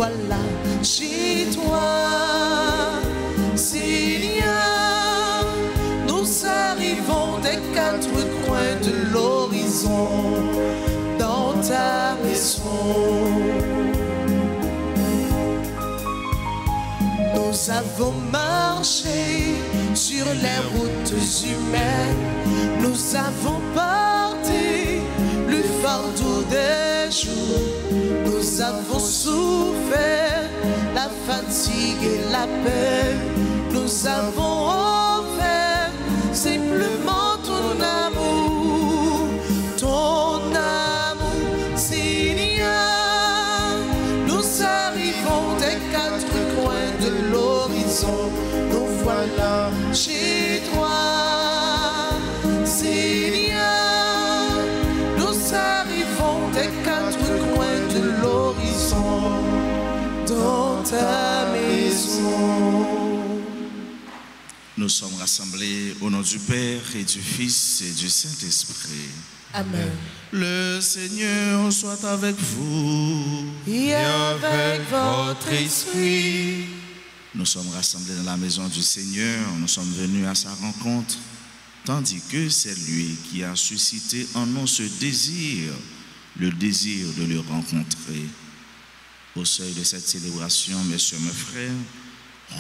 voilà chez toi, Seigneur. Nous arrivons des quatre coins de l'horizon dans ta maison. Nous avons marché sur les routes humaines, nous avons porté le fardeau des jours, nous avons souffert la fatigue et la peine, nous avons offert simplement ton amour, Seigneur. Nous arrivons des quatre coins de l'horizon, nous voilà chez toi, Seigneur. Nous arrivons des quatre coins de l'horizon dans ta maison. Nous sommes rassemblés au nom du Père et du Fils et du Saint-Esprit. Amen. Le Seigneur soit avec vous. Et avec votre esprit. Nous sommes rassemblés dans la maison du Seigneur, nous sommes venus à sa rencontre, tandis que c'est lui qui a suscité en nous ce désir, le désir de le rencontrer. Au seuil de cette célébration, messieurs, mes frères,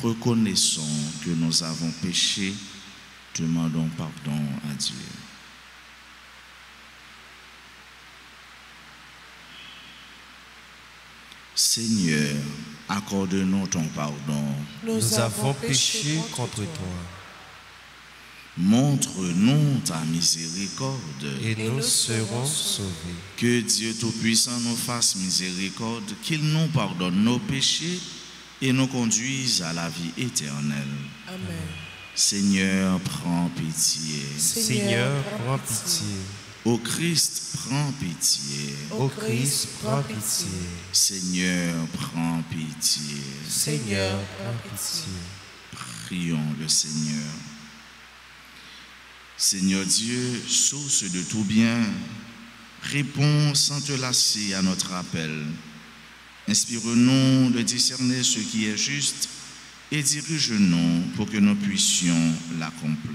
reconnaissons que nous avons péché, demandons pardon à Dieu. Seigneur, accorde-nous ton pardon. Nous avons péché contre toi. Montre-nous ta miséricorde. Et nous serons sauvés. Que Dieu Tout-Puissant nous fasse miséricorde, qu'il nous pardonne nos péchés et nous conduise à la vie éternelle. Amen. Seigneur, prends pitié. Seigneur, prends pitié. Ô Christ, prends pitié. Ô Christ, prends pitié. Seigneur, prends pitié. Seigneur, prends pitié. Prions le Seigneur. Seigneur Dieu, source de tout bien, réponds sans te lasser à notre appel. Inspire-nous de discerner ce qui est juste et dirige-nous pour que nous puissions l'accomplir.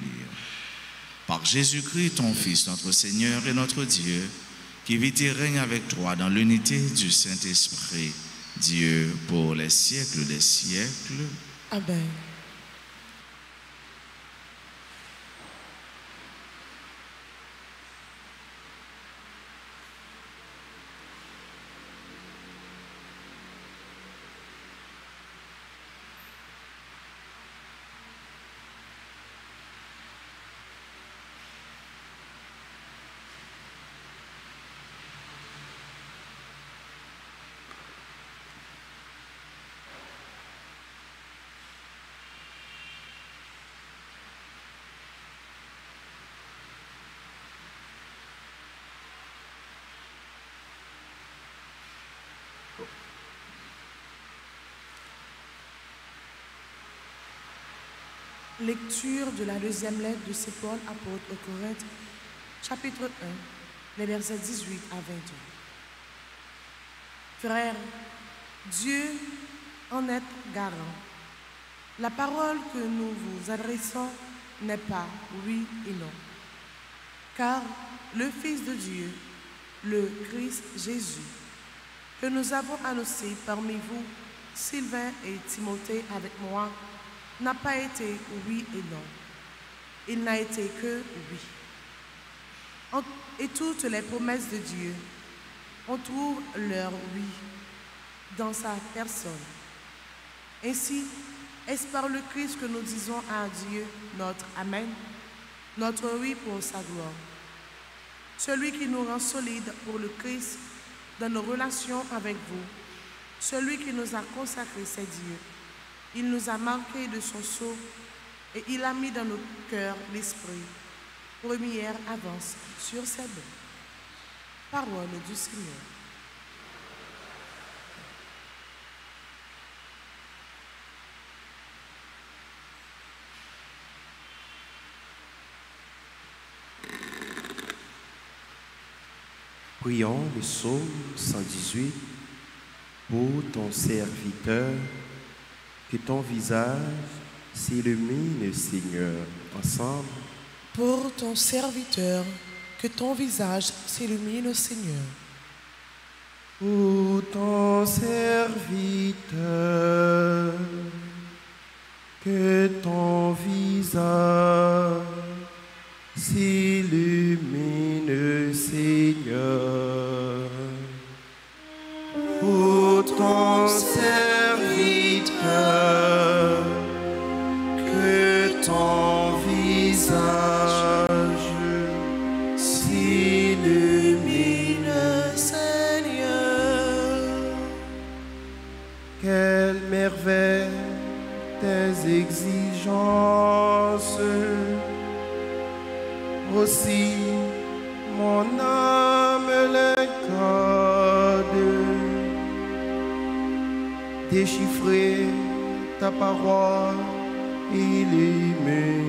Par Jésus-Christ, ton Fils, notre Seigneur et notre Dieu, qui vit et règne avec toi dans l'unité du Saint-Esprit, Dieu pour les siècles des siècles. Amen. Lecture de la deuxième lettre de Saint Paul, apôtre aux Corinthiens, chapitre 1, les versets 18 à 22. Frères, Dieu en est garant. La parole que nous vous adressons n'est pas oui et non. Car le Fils de Dieu, le Christ Jésus, que nous avons annoncé parmi vous, Sylvain et Timothée avec moi, n'a pas été oui et non. Il n'a été que oui. Et toutes les promesses de Dieu, on trouve leur oui dans sa personne. Ainsi, est-ce par le Christ que nous disons à Dieu notre Amen, notre oui pour sa gloire. Celui qui nous rend solides pour le Christ dans nos relations avec vous, celui qui nous a consacrés, c'est Dieu. Il nous a marqués de son sceau et il a mis dans nos cœurs l'esprit. Première avance sur ses dons. Parole du Seigneur. Prions le psaume 118. Pour ton serviteur, que ton visage s'illumine, Seigneur, ensemble. Pour ton serviteur, que ton visage s'illumine, Seigneur. Pour ton serviteur, que ton visage s'illumine, Seigneur. Pour ton serviteur, que ton visage s'illumine, Seigneur. quelle merveille tes exigences, aussi mon âme l'incarne. Déchiffrer ta parole illumine,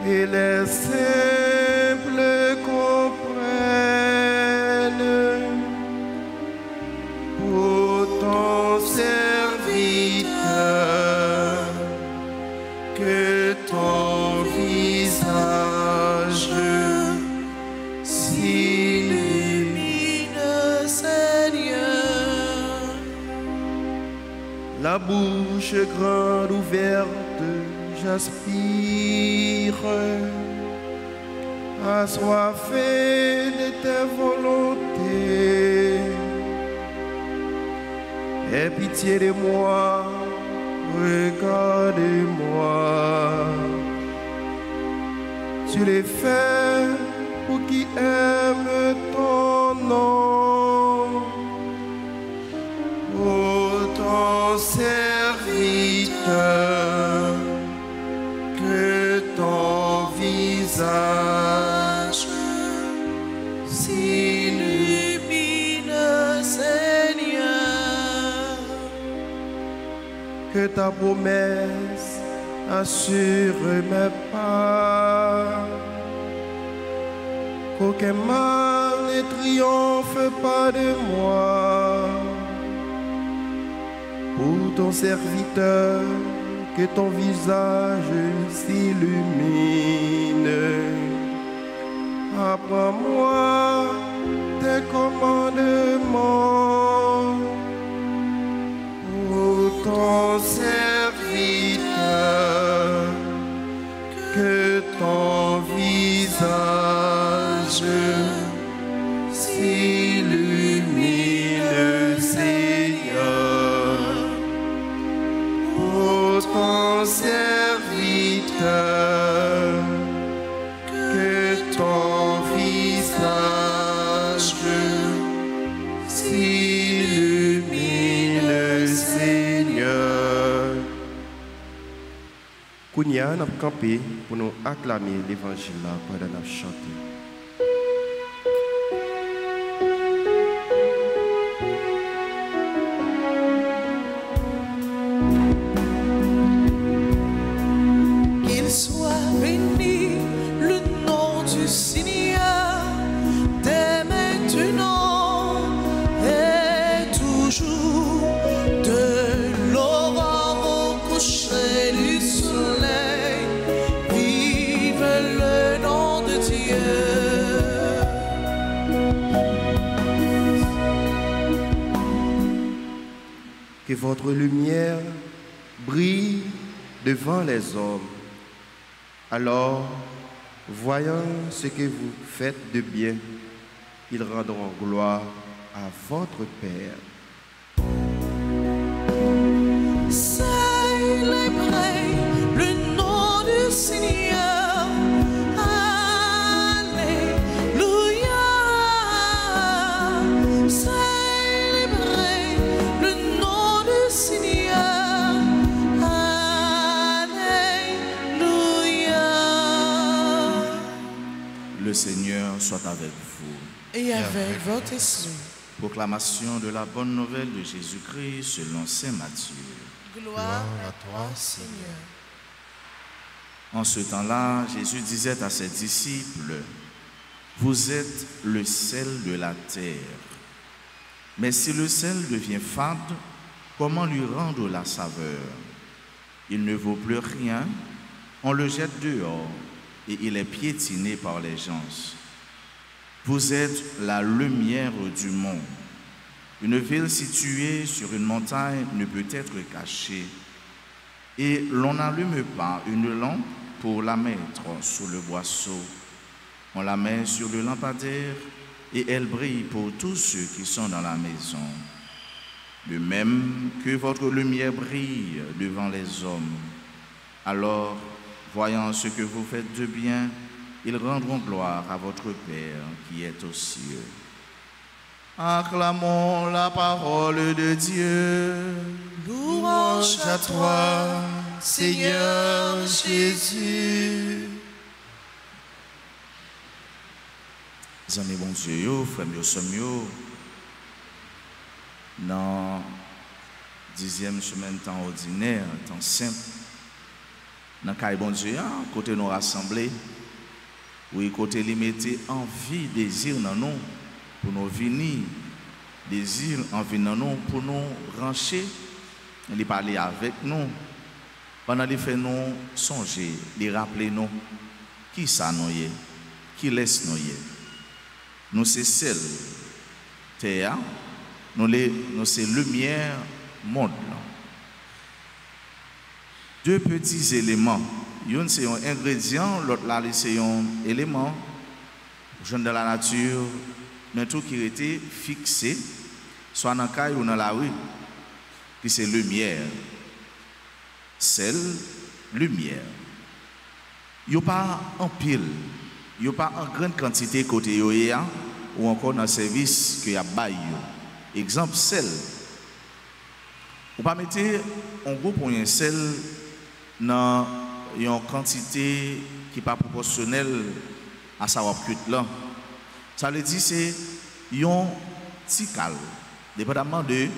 et les simples comprennent. Pour ton serviteur, que ton visage s'illumine, Seigneur. la bouche grande ouverte, j'aspire, assoiffé de tes volontés. Aie pitié de moi, regarde-moi. Tu les fais pour qui aime ton nom. Pour ton serviteur, que ton visage s'illumine, Seigneur. que ta promesse assure mes pas, qu'aucun mal ne triomphe pas de moi. Pour ton serviteur, que ton visage s'illumine. Apprends-moi tes commandements. Pour ton serviteur, que ton visage s'illumine, Seigneur. Pour ton serviteur, que ton visage s'illumine, Seigneur. Kounia, nous avons campé pour nous acclamer l'évangile là pendant nous chanter. Qu'il soit béni le nom du Seigneur, dès maintenant et toujours, de l'aurore au coucher du soleil. Vive le nom de Dieu. Que votre lumière brille devant les hommes. Alors, voyant ce que vous faites de bien, ils rendront gloire à votre Père. Célébrez le nom du Seigneur. Alléluia. Célébrez le nom du Seigneur. Alléluia. Le Seigneur soit avec vous. Et avec votre esprit. Proclamation de la bonne nouvelle de Jésus-Christ selon saint Matthieu. Gloire à toi, Seigneur. En ce temps-là, Jésus disait à ses disciples, « Vous êtes le sel de la terre. Mais si le sel devient fade, comment lui rendre la saveur? Il ne vaut plus rien, on le jette dehors et il est piétiné par les gens. Vous êtes la lumière du monde. Une ville située sur une montagne ne peut être cachée. Et l'on n'allume pas une lampe pour la mettre sous le boisseau. On la met sur le lampadaire et elle brille pour tous ceux qui sont dans la maison. De même que votre lumière brille devant les hommes. Alors, voyant ce que vous faites de bien, ils rendront gloire à votre Père qui est aux cieux. Acclamons la parole de Dieu. Louange à toi, Seigneur Jésus. Amis bon Dieu, frères et sœurs, dans 10e semaine temps ordinaire, temps simple, dans le bon Dieu, côté nous rassembler, oui, côté lui mettre envie, désir dans nous, pour nous venir, désir, envie dans nous, pour nous rancher, il parler avec nous, pendant qu'il fait nous songer, il rappeler nous, qui ça nous est, qui laisse nous est. Nous c'est sel, terre, nous c'est lumière, monde. Deux petits éléments. L'un c'est un ingrédient, l'autre là c'est un élément. Jeune de la nature, mais tout qui était fixé, soit dans la caille ou dans la rue, qui c'est lumière. Sel, lumière. Il n'y a pas en pile. Il n'y a pas en grande quantité côté yoya ou encore dans le service que y a bail. Exemple sel. Vous pas mettre un groupe pour un sel dans une quantité qui n'est pas proportionnelle à sa cuite là. Ça veut dire c'est un petit cal, dépendamment de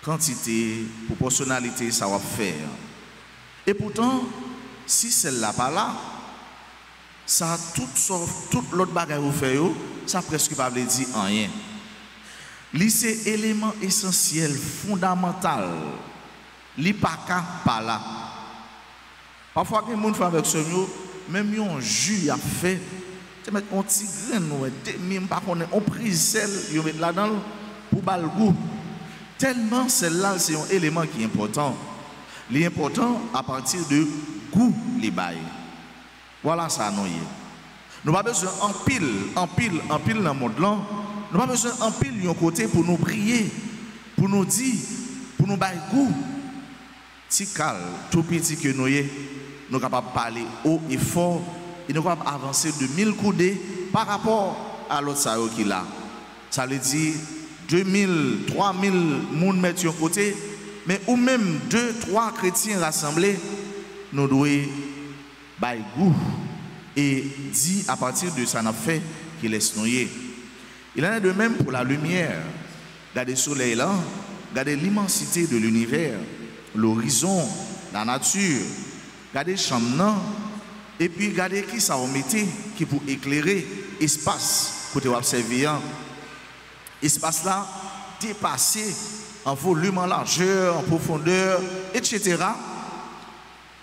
quantité, proportionnalité ça va faire. Et pourtant, si celle-là pas là, ça tout l'autre bagage vous fait ça presque pas veut dire rien. C'est élément essentiel, fondamental. Li pas là. Parfois les gens font avec ce même un jus a fait, tu mets un petit grain même pas connaît on prise sel, yo met là-dedans pour bal goût. Tellement celle-là c'est un élément qui est important. L'important à partir de goût les bail. Voilà ça nous y est. Nous pas besoin en pile dans le monde là. Nous pas besoin en pile d'un côté pour nous prier, pour nous dire, pour nous bailler goût. Si calme, tout petit que nous y nous capables de parler haut et fort et nous capables avancer de 1000 coudées par rapport à l'autre ça qui là. Ça veut dire 2000, 3000 monde mettre d'un côté, mais ou même 2, 3 chrétiens rassemblés, nous devons bailler goût et dit à partir de ça n'a fait qu'il laisse noyer. Il en est de même pour la lumière. Regardez le soleil là, regardez l'immensité de l'univers, l'horizon, la nature, regardez le champ et puis regardez qui ça va mettre qui pour éclairer l'espace côté observer. Espace là dépassé en volume, en largeur, en profondeur, etc.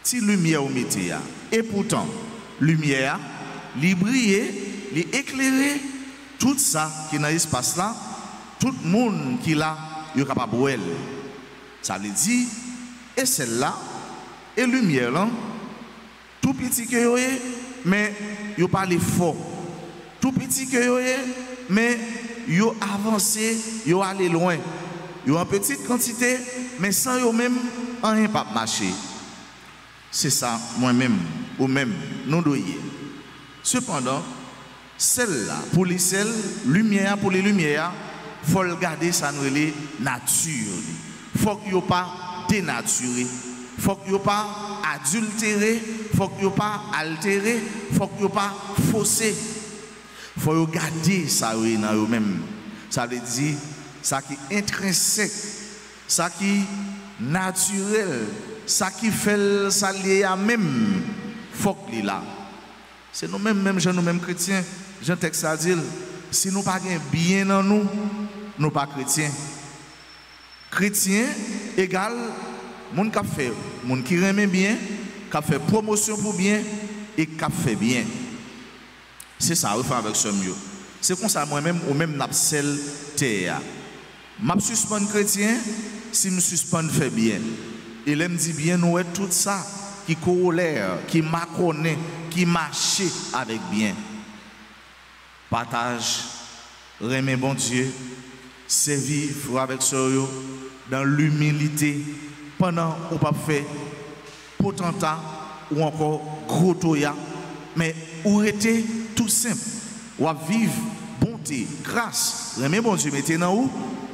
Si lumière au métier. Et pourtant, lumière, li briller, li éclairer, tout ça qui est dans l'espace là, tout le monde qui l'a, il est capable de voir. Ça veut dire, et celle-là, et lumière là, tout petit que vous avez, mais vous parlez fort. Tout petit que vous avez, mais vous avancez, vous allez loin. Vous en petite quantité, mais sans vous même, rien pas marcher. C'est ça, moi-même, ou même, nous devons. Cependant, celle-là, pour les celles, lumière pour les lumières, il faut regarder ça nous les nature. Il faut qu'il n'y ait pas dénaturé. Il faut qu'il n'y ait pas adultéré. Il faut qu'il n'y ait pas altéré. Il faut qu'il n'y ait pas faussé. Il faut regarder ça dans eux-mêmes. Ça veut dire, ça qui est intrinsèque, ça qui est naturel, ça qui fait ça lié à même, il faut qu'il y ait là. C'est nous-mêmes, même chrétiens, Jean texte à dire, si nous pas bien dans nous, nous pas chrétiens. Chrétien égale monde qui fait, monde qui aime bien, qui fait promotion pour bien et qui fait bien. C'est ça, on fait avec ce mieux. C'est comme ça moi-même ou même n'absel terre. M'a suspend chrétien si me suspend fait bien. Et il me dit bien nous tout ça qui corollaire, qui m'a connaît, qui marche avec bien. Partage, remet bon Dieu, servir avec sérieux dans l'humilité pendant qu'on pas fait potentat ou encore gros toya, mais où était tout simple, ou vivre bonté, grâce, remet bon Dieu mettez dans où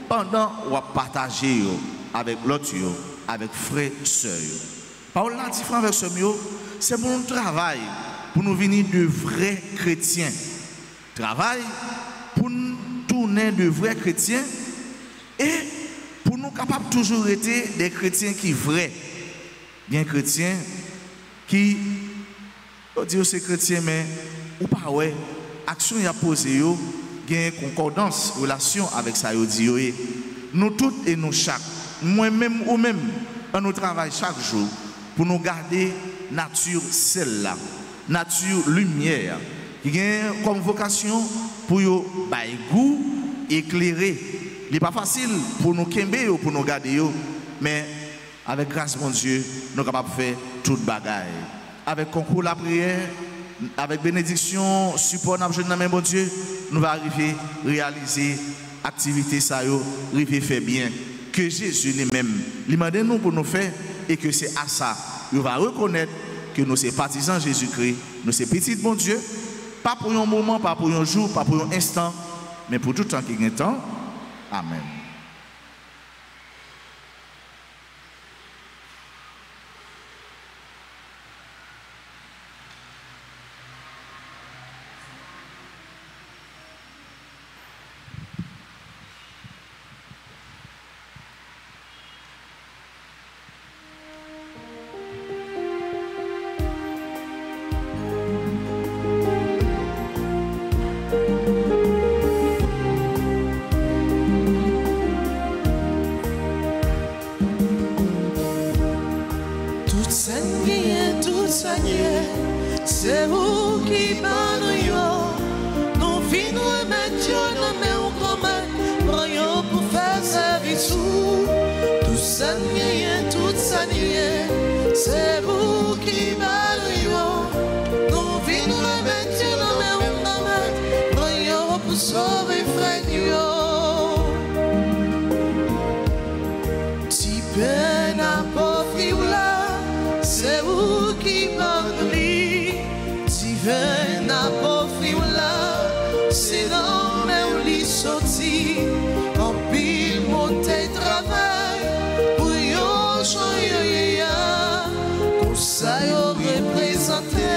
pendant ou partager avec l'autre, avec frères et sœurs. Parole là différent avec ce mieux, c'est mon travail pour nous venir de vrais chrétiens. Travail pour nous tourner de vrais chrétiens et pour nous capables toujours être des chrétiens qui vrais. Bien chrétiens qui dit c'est chrétien mais ou pas ouais action y a posé yo gain concordance relation avec ça yo dit nous toutes et nous chaque moi-même ou même on nous travaille chaque jour pour nous garder nature celle-là nature lumière qui a comme vocation pour yo bay goût éclairer. Il n'est pas facile pour nous kembe ou pour nous garder mais avec grâce mon Dieu nous sommes capables de faire toute bagaille. Avec concours la prière, avec bénédiction, support dans le même bon Dieu, nous allons arriver à réaliser l'activité ça yo, arriver faire bien que Jésus lui-même lui demande nous pour nous faire et que c'est à ça nous va reconnaître que nous sommes partisans de Jésus-Christ, nous sommes petits bon Dieu. Pas pour un moment, pas pour un jour, pas pour un instant, mais pour tout le temps qui est temps. Amen. C'est vous qui parlez, nous venons remettre dans mes communs, pour faire service. Tout ça niait, c'est vous qui parlez, nous venons remettre dans mes communs, pour sauver frère. Si peine à pauvre là, c'est vous qui parlez. Na pauvre là, c'est dans mes lits sortis, en pile monter travail, pour yon choyer comme ça yon représenté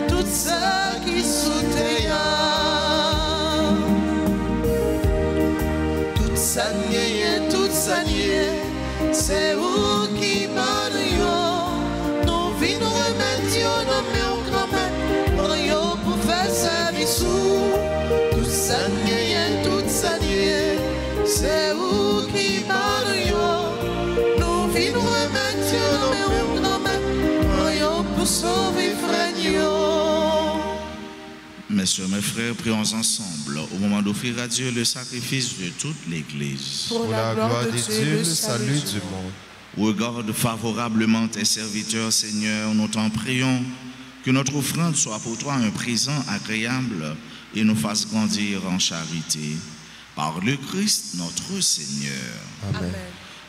tout ça qui soutient, tout ça niait, c'est vous qui parlez, nous venons remettre dans mes pour faire service. Tout ça niait, c'est vous qui parlez. Nous venons remettre nos mains pour sauver frère. Messieurs, mes frères, prions ensemble au moment d'offrir à Dieu le sacrifice de toute l'Église. Pour la gloire de Dieu, le salut du monde. Regarde favorablement tes serviteurs, Seigneur, nous t'en prions. Que notre offrande soit pour toi un présent agréable et nous fasse grandir en charité. Par le Christ notre Seigneur. Amen.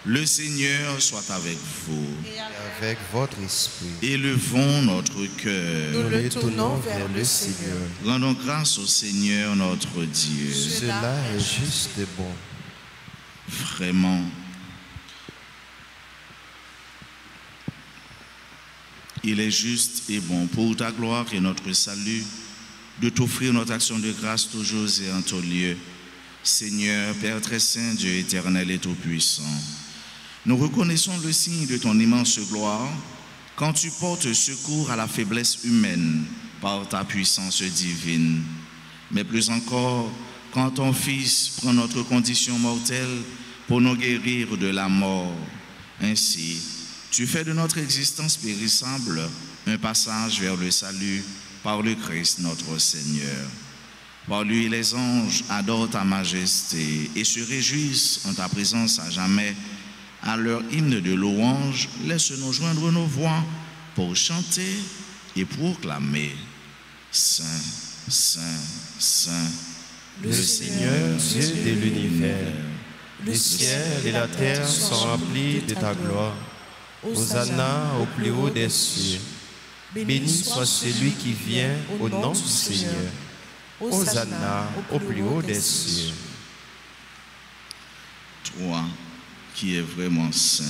Le Seigneur soit avec vous. Et avec votre esprit. Élevons notre cœur. Nous le tournons vers le Seigneur. Rendons grâce au Seigneur notre Dieu. Cela est juste et bon. Vraiment. Il est juste et bon pour ta gloire et notre salut de t'offrir notre action de grâce toujours et en tout lieu. Seigneur, Père très saint, Dieu éternel et tout-puissant, nous reconnaissons le signe de ton immense gloire quand tu portes secours à la faiblesse humaine par ta puissance divine, mais plus encore quand ton Fils prend notre condition mortelle pour nous guérir de la mort. Ainsi, tu fais de notre existence périssable un passage vers le salut par le Christ notre Seigneur. Par lui, les anges adorent ta majesté et se réjouissent en ta présence à jamais. À leur hymne de louange, laisse-nous joindre nos voix pour chanter et proclamer Saint, Saint, Saint, Le Seigneur, Dieu de l'univers. Le ciel et la terre sont remplis de ta gloire. Hosanna au plus haut des cieux. Béni soit celui qui vient au nom du Seigneur. Hosanna au plus haut des cieux. Toi qui es vraiment saint,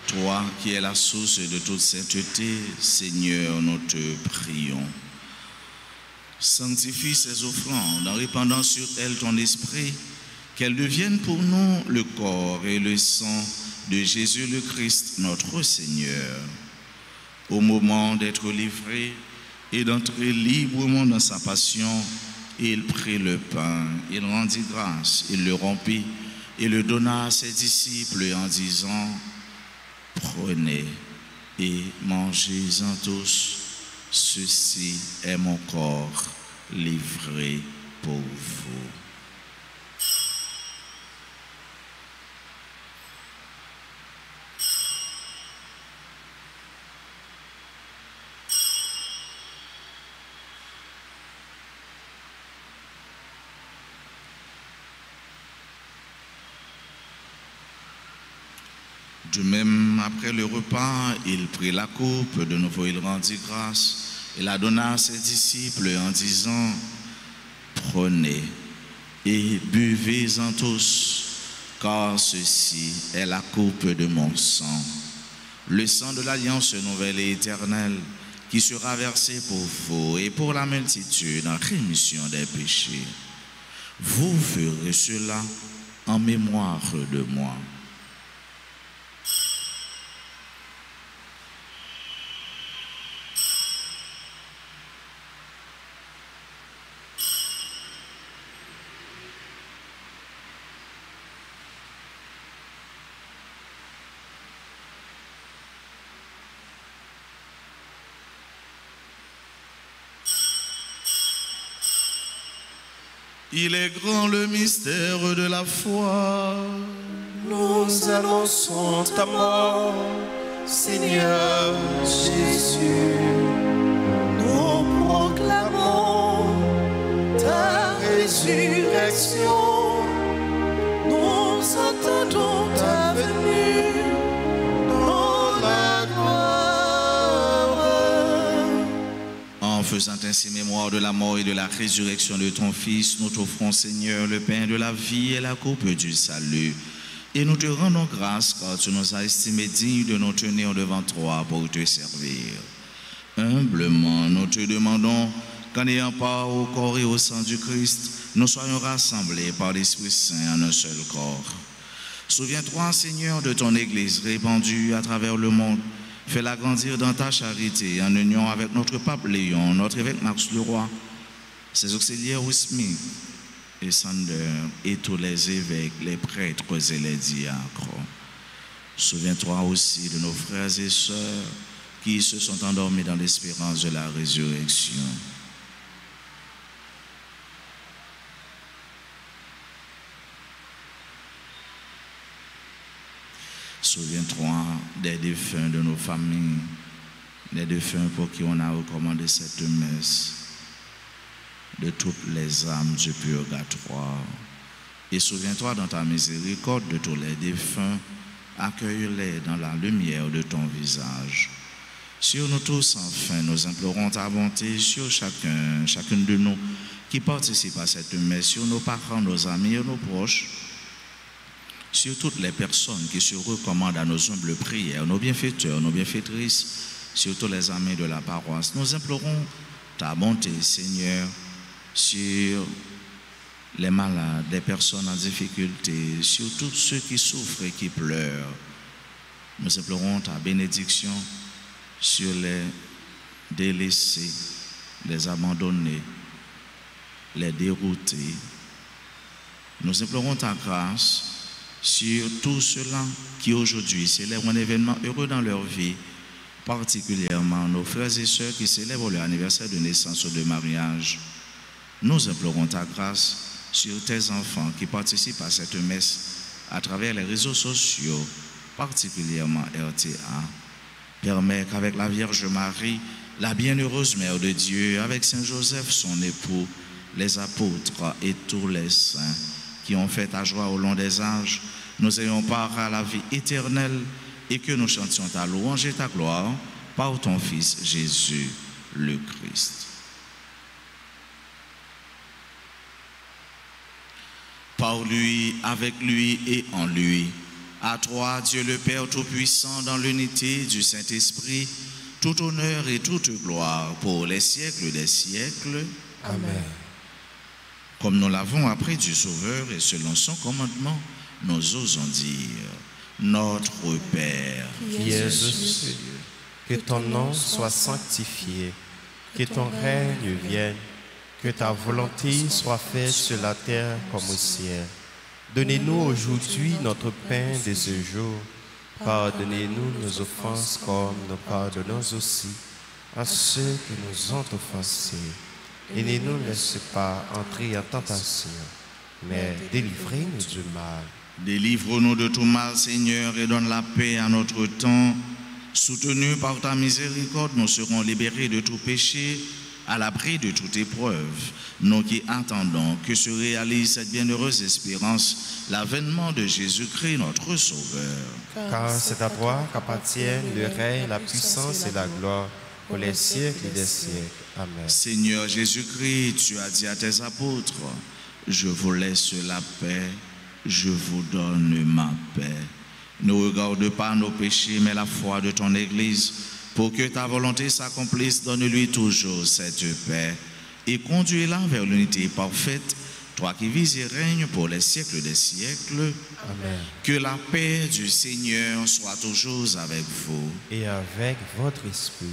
toi qui es la source de toute sainteté, Seigneur, nous te prions. Sanctifie ces offrandes en répandant sur elles ton esprit, qu'elles deviennent pour nous le corps et le sang de Jésus le Christ, notre Seigneur. Au moment d'être livré et d'entrer librement dans sa passion, il prit le pain, il rendit grâce, il le rompit et le donna à ses disciples en disant « Prenez et mangez-en tous, ceci est mon corps livré pour vous. » De même, après le repas, il prit la coupe, de nouveau il rendit grâce et la donna à ses disciples en disant « Prenez et buvez-en tous, car ceci est la coupe de mon sang, le sang de l'alliance nouvelle et éternelle, qui sera versé pour vous et pour la multitude en rémission des péchés. Vous ferez cela en mémoire de moi. » Il est grand le mystère de la foi. Nous annonçons ta mort, Seigneur Jésus. Nous proclamons ta résurrection. Nous attendons ta venue dans la gloire. En faisant ainsi mémoire de la mort et de la résurrection de ton Fils, nous t'offrons, Seigneur, le pain de la vie et la coupe du salut. Et nous te rendons grâce car tu nous as estimés dignes de nous tenir devant toi pour te servir. Humblement, nous te demandons qu'en ayant part au corps et au sang du Christ, nous soyons rassemblés par l'Esprit Saint en un seul corps. Souviens-toi, Seigneur, de ton Église répandue à travers le monde. Fais-la grandir dans ta charité en union avec notre pape Léon, notre évêque Max Leroy, ses auxiliaires Smith et Sander et tous les évêques, les prêtres et les diacres. Souviens-toi aussi de nos frères et sœurs qui se sont endormis dans l'espérance de la résurrection. Souviens-toi des défunts de nos familles, des défunts pour qui on a recommandé cette messe, de toutes les âmes du purgatoire. Et souviens-toi dans ta miséricorde de tous les défunts, accueille-les dans la lumière de ton visage. Sur nous tous, enfin, nous implorons ta bonté sur chacune de nous qui participe à cette messe, sur nos parents, nos amis et nos proches, sur toutes les personnes qui se recommandent à nos humbles prières, nos bienfaiteurs, nos bienfaitrices, sur tous les amis de la paroisse. Nous implorons ta bonté, Seigneur, sur les malades, les personnes en difficulté, sur tous ceux qui souffrent et qui pleurent. Nous implorons ta bénédiction sur les délaissés, les abandonnés, les déroutés, Nous implorons ta grâce sur tous ceux-là qui aujourd'hui célèbrent un événement heureux dans leur vie, particulièrement nos frères et sœurs qui célèbrent leur anniversaire de naissance ou de mariage. Nous implorons ta grâce sur tes enfants qui participent à cette messe à travers les réseaux sociaux, particulièrement RTA. Permets qu'avec la Vierge Marie, la bienheureuse Mère de Dieu, avec Saint Joseph, son époux, les apôtres et tous les saints qui ont fait ta joie au long des âges, nous ayons part à la vie éternelle et que nous chantions ta louange et ta gloire par ton Fils Jésus le Christ. Par lui, avec lui et en lui, à toi, Dieu le Père Tout-Puissant, dans l'unité du Saint-Esprit, tout honneur et toute gloire pour les siècles des siècles. Amen. Comme nous l'avons appris du Sauveur et selon son commandement, nous osons dire: Notre Père, qui es aux cieux, que ton nom soit sanctifié, que ton règne vienne, que ta volonté soit faite sur la terre comme au ciel. Donnez-nous aujourd'hui notre pain de ce jour. Pardonnez-nous nos offenses comme nous pardonnons aussi à ceux qui nous ont offensés. Et ne nous laisse pas entrer en tentation, mais délivrez-nous du mal. délivre-nous de tout mal, Seigneur, et donne la paix à notre temps. Soutenus par ta miséricorde, nous serons libérés de tout péché, à l'abri de toute épreuve. Nous qui attendons que se réalise cette bienheureuse espérance, l'avènement de Jésus-Christ, notre Sauveur. Car c'est à toi qu'appartiennent le règne, la puissance et la gloire pour les siècles des siècles. Amen. Seigneur Jésus-Christ, tu as dit à tes apôtres: je vous laisse la paix, je vous donne ma paix. Ne regarde pas nos péchés, mais la foi de ton Église. Pour que ta volonté s'accomplisse, donne-lui toujours cette paix et conduis-la vers l'unité parfaite, toi qui vis et règnes pour les siècles des siècles. Amen. Que la paix du Seigneur soit toujours avec vous. Et avec votre esprit.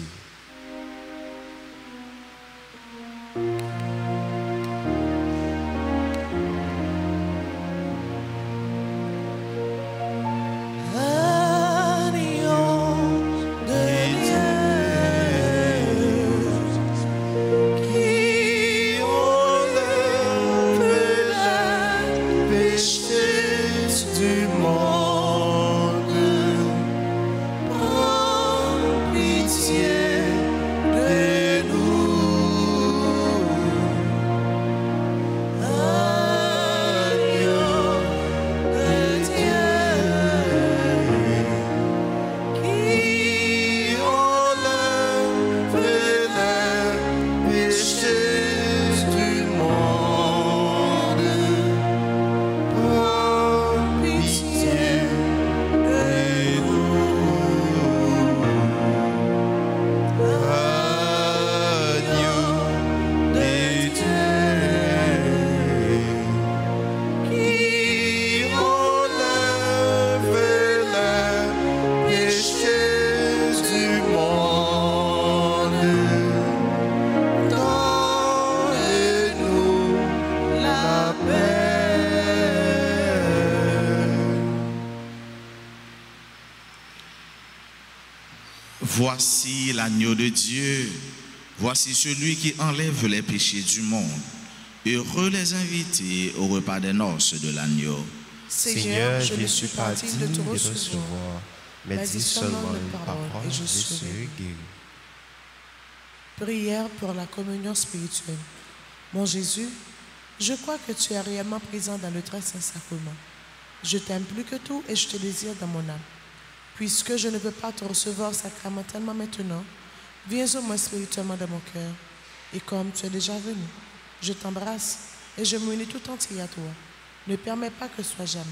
Voici l'agneau de Dieu, voici celui qui enlève les péchés du monde. Heureux les invités au repas des noces de l'agneau. Seigneur, je ne suis pas digne de te recevoir, mais dis seulement une parole et je serai guéri. Prière pour la communion spirituelle. Mon Jésus, je crois que tu es réellement présent dans le très saint sacrement. Je t'aime plus que tout et je te désire dans mon âme. Puisque je ne peux pas te recevoir sacramentellement maintenant, viens au moins spirituellement dans mon cœur. Et comme tu es déjà venu, je t'embrasse et je m'unis tout entier à toi. Ne permets pas que je sois jamais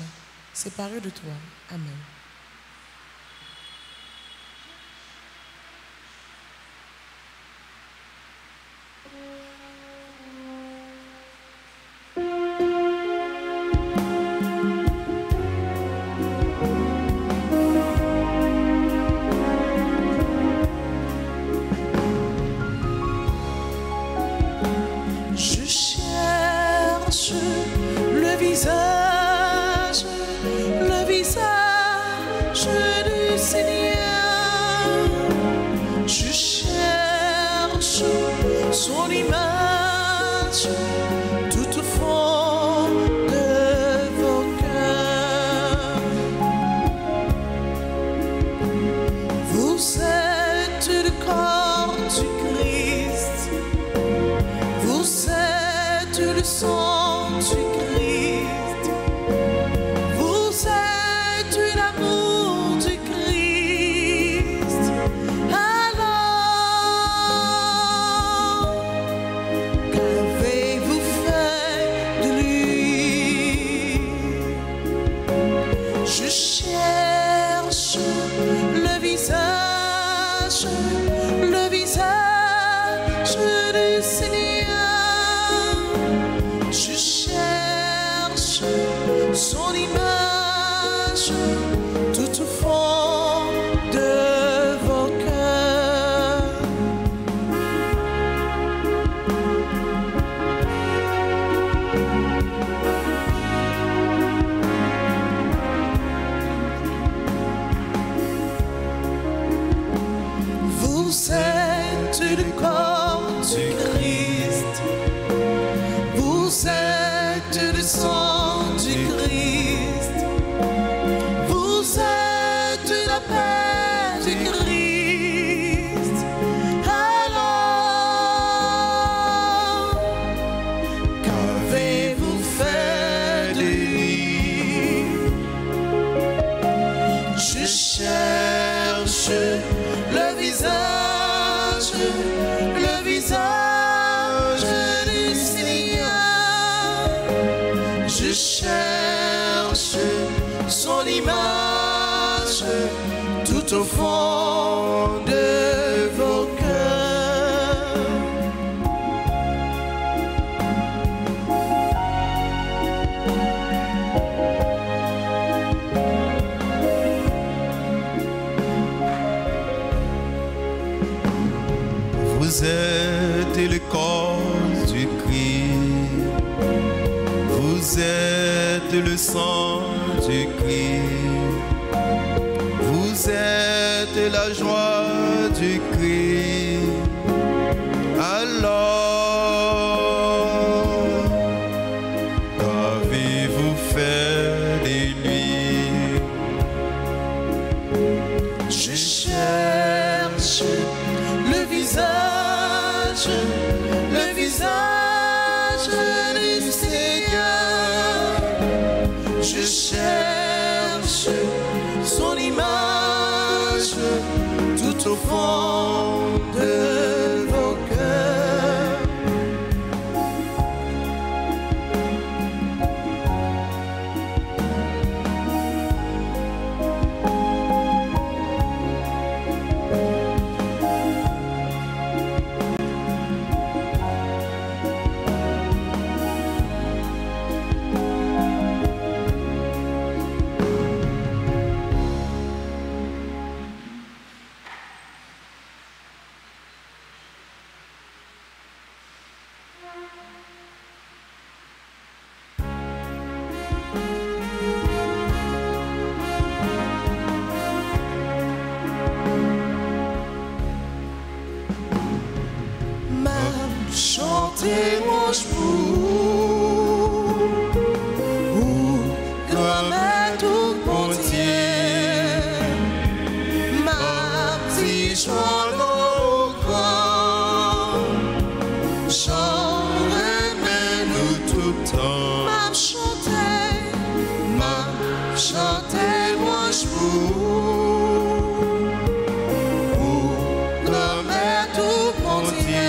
séparé de toi. Amen. Je cherche le visage le visage du Seigneur. Je cherche son image tout au fond de vos cœurs. Vous êtes le corps du Christ. Vous êtes le sang du Christ. Vous êtes la paix du Christ. Alors, qu'avez-vous fait de lui? Je cherche le visage du Seigneur. Je cherche son image tout au fond de vos cœurs. Vous êtes le corps du Christ. Vous êtes le sang du Christ. Vous êtes la joie du Christ. Alors, qu'avez-vous fait de lui? Je cherche le visage du Seigneur. Je cherche son image tout au fond de vos cœurs. Chantez-moi comme un tout bon Dieu, ma petite joie au grand, j'en remets nous tout le temps. Chantez-moi comme un tout bon Dieu.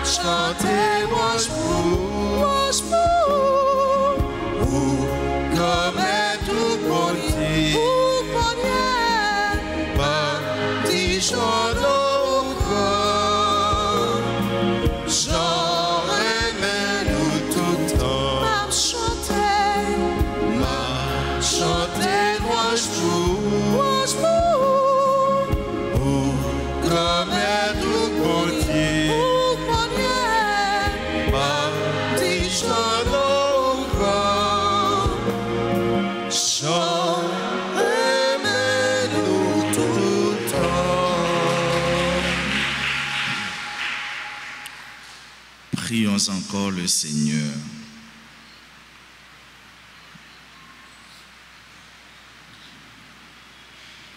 Chantez-moi comme un tout bon Dieu, petit jour au corps, j'en remets nous tout le temps. Chantez-moi comme un tout bon Dieu. Prions encore le Seigneur.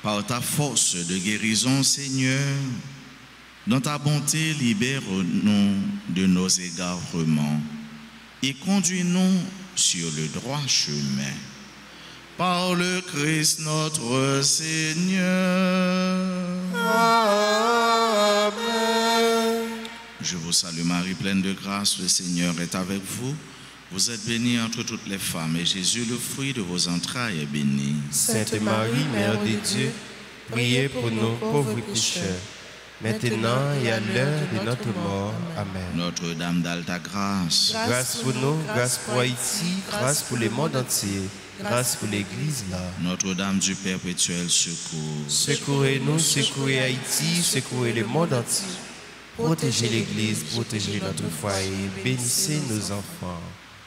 Par ta force de guérison, Seigneur, dans ta bonté, libère-nous de nos égarements et conduis-nous sur le droit chemin. Par le Christ notre Seigneur. Amen. Je vous salue Marie, pleine de grâce, le Seigneur est avec vous. Vous êtes bénie entre toutes les femmes, et Jésus, le fruit de vos entrailles, est béni. Sainte Marie, Mère de Dieu, priez pour nous pauvres pécheurs, maintenant et à l'heure de notre mort. Amen. Notre-Dame d'Alta Grâce, Grâce pour nous, grâce pour Haïti, grâce pour le monde entier, grâce pour l'Église là. Notre-Dame du Perpétuel Secours, Secourez-nous, secourez Haïti, secourez le monde entier. Protégez l'Église, protégez notre foyer, bénissez nos enfants.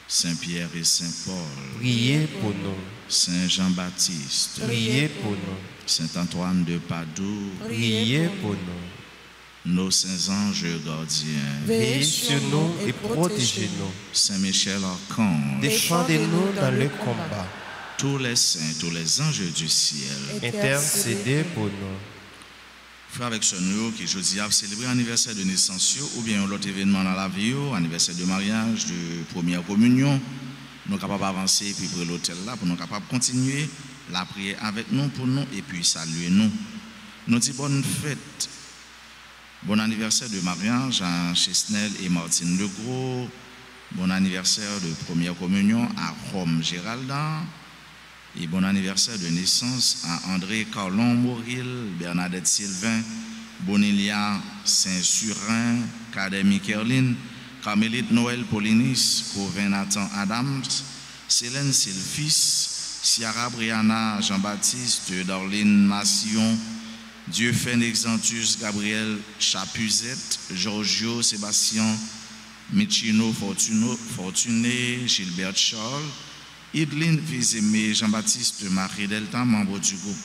Saint-Pierre et Saint-Paul, Priez pour nous, Saint Jean-Baptiste, priez pour nous, Saint-Antoine de Padoue, priez pour nous. nos saints anges gardiens, Veillez sur nous et protégez-nous. Saint Michel Archange, Défendez-nous dans le combat. tous les saints, tous les anges du ciel. Intercédez pour nous. Frère avec son nous qui jeudi a célébré l'anniversaire de naissance ou bien l'autre événement dans la vie, anniversaire de mariage, de première communion, nous sommes capables d'avancer puis pour l'hôtel là, pour nous capables de continuer la prière avec nous pour nous et puis saluer nous. Nous disons bonne fête, bon anniversaire de mariage à Chesnel et Martine Legros, bon anniversaire de première communion à Rome Géraldin. Et bon anniversaire de naissance à André Carlon Moril, Bernadette Sylvain, Bonilia Saint-Surin, Kademi Kerlin, Carmélite Noël Polinis, Pauvin Nathan Adams, Célène Sylphis, Ciara Brianna Jean-Baptiste, Darlene Massillon, Dieu-Fen Exantus Gabriel Chapuzette, Giorgio Sébastien, Michino Fortuné, Gilbert Charles, Idline Vizemé, Jean-Baptiste Marie Delta, membre du groupe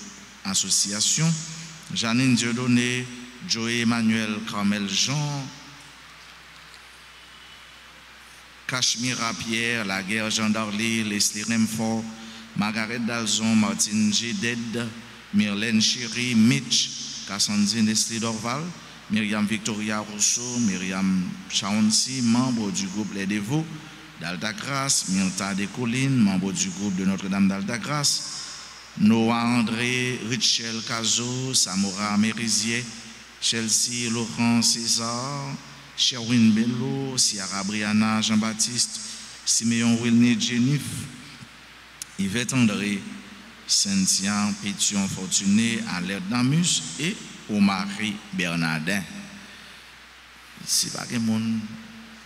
Association, Janine Dieudonné, Joé Emmanuel Carmel Jean, Cachemira Pierre, Laguerre Jean Darly, Leslie Remfort, Margaret Dalzon, Martine Géded, Myrlène Chéry, Mitch, Cassandine Leslie Dorval, Myriam Victoria Rousseau, Myriam Chaounsi, membre du groupe Les Dévots d'Alta Grace, Myrta Descollines, membre du groupe de Notre-Dame d'Alta Grace, Noah André, Richel Cazo, Samora Mérisier, Chelsea Laurent César, Sherwin Bello, Ciara Brianna Jean-Baptiste, Siméon Wilney Jenif, Yvette André, Cynthia Pétion Fortuné, Alerte Damus et Omari Bernardin. Si pas que monde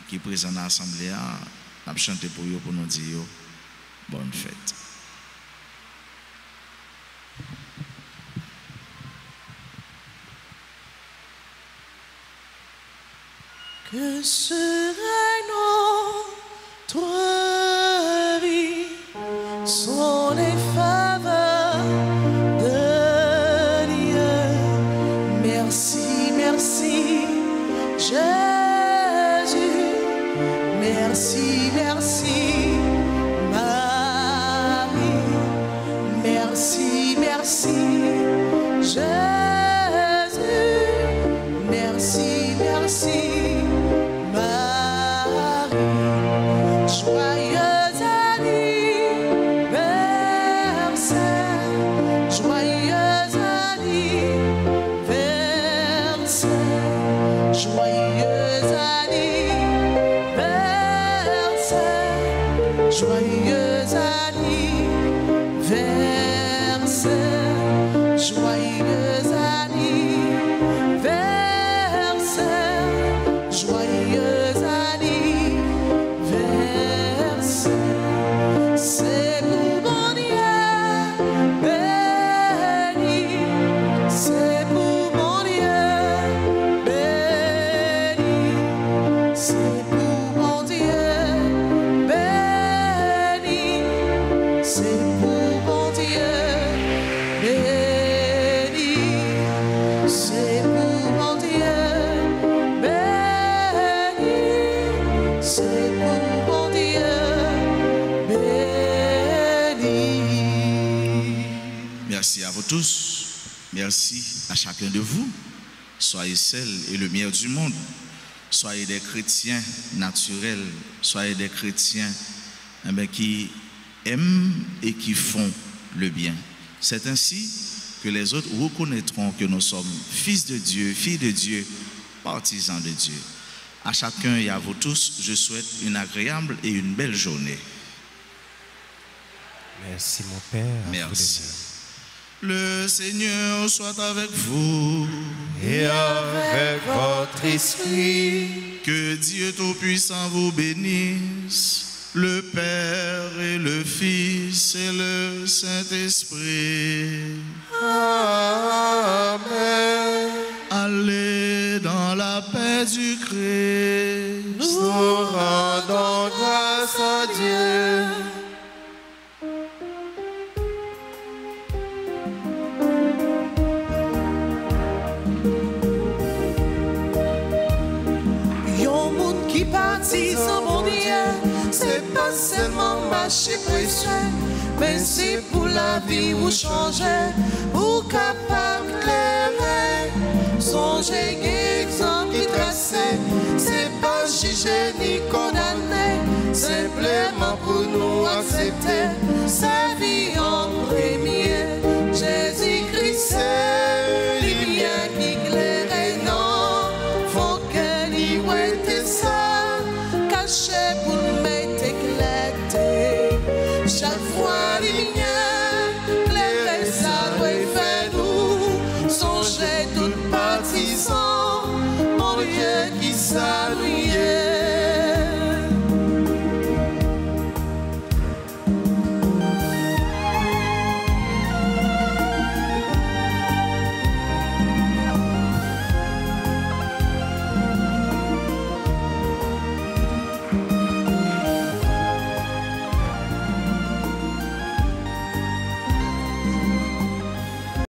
qui est présent dans l'Assemblée, on a chanté pour eux pour nous dire bonne fête. Que serait notre vie sans les faveurs de Dieu? Merci, merci, Jésus. Merci, merci, Marie. Merci, merci, Jésus. Merci, merci. Joyeux anniversaire, joyeux anniversaire, joyeux anniversaire. merci à chacun de vous. Soyez sel et lumière du monde. Soyez des chrétiens naturels. Soyez des chrétiens qui aiment et qui font le bien. C'est ainsi que les autres reconnaîtront que nous sommes fils de Dieu, filles de Dieu, partisans de Dieu. À chacun et à vous tous, je souhaite une agréable et une belle journée. Merci mon Père. Merci. Le Seigneur soit avec vous. Et avec votre esprit. Que Dieu Tout-Puissant vous bénisse, le Père et le Fils et le Saint-Esprit. Amen. Allez dans la paix du Christ. Nous rendons grâce à Dieu. Yon monde qui partit sans bon Dieu, c'est pas seulement marcher précieux, mais c'est pour la vie ou changer, ou capable d'éclairer. Songez exemple qui tracé, c'est pas juger ni condamner, simplement pour nous accepter sa vie en premier. Jésus-Christ, c'est lumière qui éclaire, non, faut qu'elle y ait ça, caché pour mettre éclater. Chaque fois, lumière.